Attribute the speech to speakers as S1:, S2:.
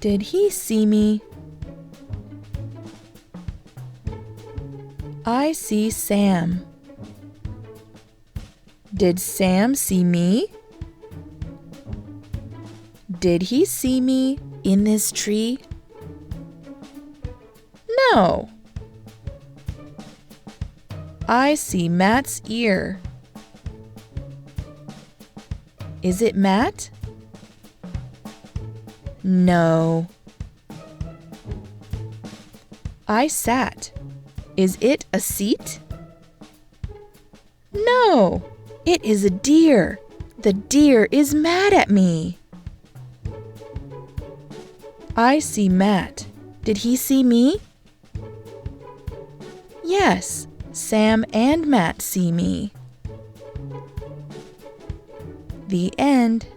S1: Did he see me? I see Sam. Did Sam see me? Did he see me in this tree? No. I see Matt's ear. Is it Matt? No. I sat. Is it a seat? No, it is a deer. The deer is mad at me. I see Matt. Did he see me? Yes, Sam and Matt see me. The end.